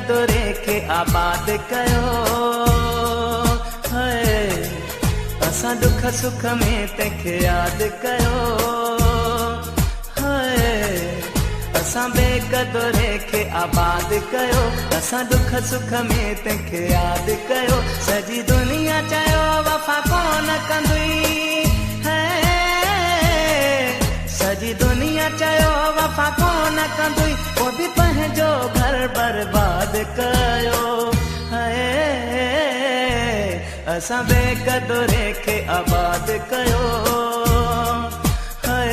कदुरे खे आबाद कयो है। असां दुख सुख में तंहिंखे यादि कयो है। असां बेकदुरे खे आबाद कयो, असां दुख सुख में तंहिंखे यादि कयो। सॼी दुनिया चयो वफ़ा कोन कंदुई है। सॼी दुनिया चयो वफ़ा कोन कंदुई, पोइ बि पंहिंजो घर बर्बाद कयो है। असां बेकदुरे खे आबाद कयो है।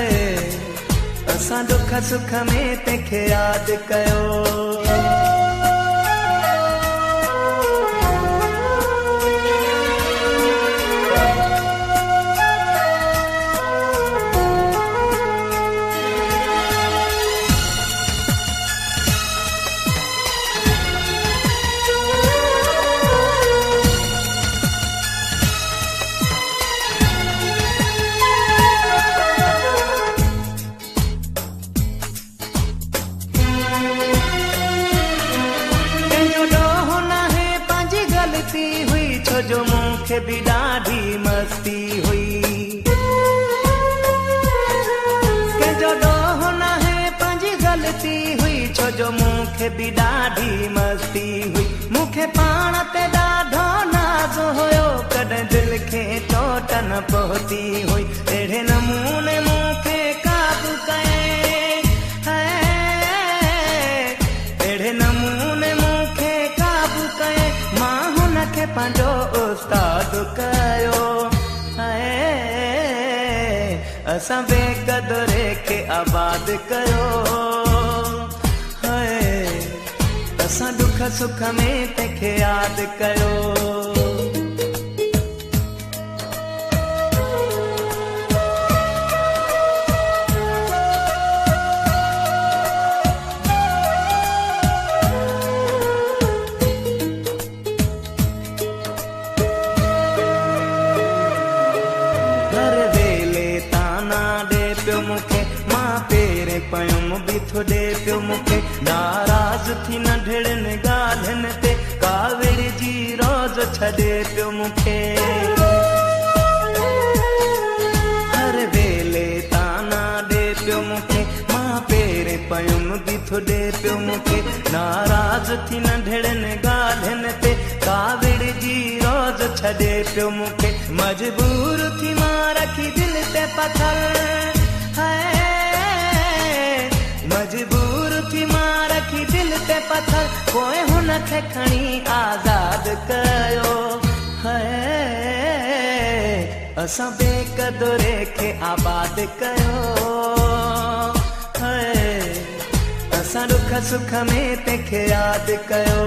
असां दुख सुख में तंहिंखे यादि कयो। जो मूंखे भी ॾाढी मस्ती हुई, कंहिंजो ॾोह न है पंहिंजी ग़लती हुई। छो जो मूंखे भी ॾाढी मस्ती हुई। मूंखे पाण ते ॾाढो नाज़ हुयो, कॾहिं दिलि खे चोट न पहुती हुई। अहिड़े नमूने मूंखे काबू कयईं है। अहिड़े नमूने मूंखे काबू कयईं, मां हुनखे पंहिंजो उस्ताद कयो है। असां बेकदुरे खे आबाद कयो है। असां दुख सुख में तंहिंखे यादि कयो। ॾे पियो मूंखे नाराज़ थी नंढड़नि ॻाल्हियुनि ते, काविड़ जी रोज़ छॾे पियो मूंखे। हर वेले ताना ॾे पियो मूंखे, मां पेरे पयुमि बीठो ॾे पियो मूंखे। नाराज़ थी नंढड़नि ॻाल्हियुनि ते, काविड़ जी रोज़ छॾे पियो मूंखे। मजबूर थी मां रखी दिलि ते पथर है। मजबूर थी मां रखी दिलि ते पथर, पोइ हुनखे खणी आज़ाद कयो है। असां बेकदुरे खे आबाद कयो है। असां दुख सुख में तंहिंखे यादि कयो।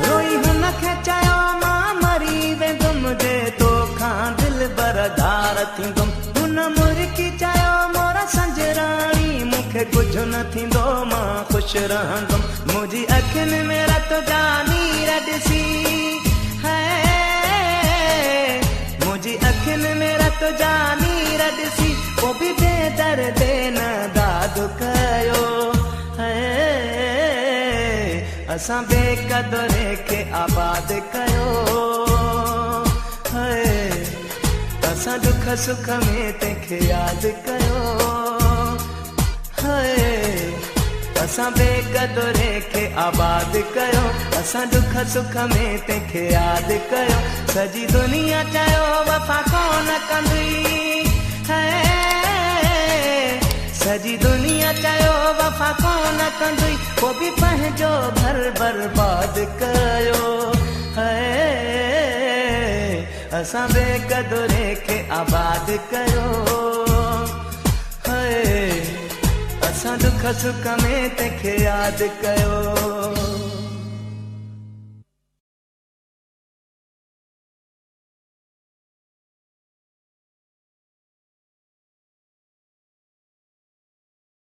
रोई हुनखे चयो मां मरी वेंदुमि जे तोखां दिलि बरदार थींदुमि। हुन मुर्की चयो मोरा संजराणी, मूंखे कुझु न थींदो मां ख़ुशि रहंदुमि। मुंहिंजी अखियुनि में रत जा नीर ॾिसी है। मुंहिंजी अखियुनि में रत जा नीर ॾिसी, पोइ बि बेदर्दे न दादु कयो है। असां बेकदुरे खे आबाद कयो है। असां दुख सुख में तंहिंखे यादि कयो है। असां बेकदुरे खे आबाद कयो, असां दुख सुख में तंहिंखे यादि कयो। सॼी दुनिया चयो वफ़ा कोन कंदुई है। सॼी दुनिया चयो वफ़ा कोन कंदुई, पोइ बि पंहिंजो घर बर्बाद कयो है। असां बेक़दुरे खे आबाद कयो। हाय असां दुख सुख में तंहिंखे यादि कयो।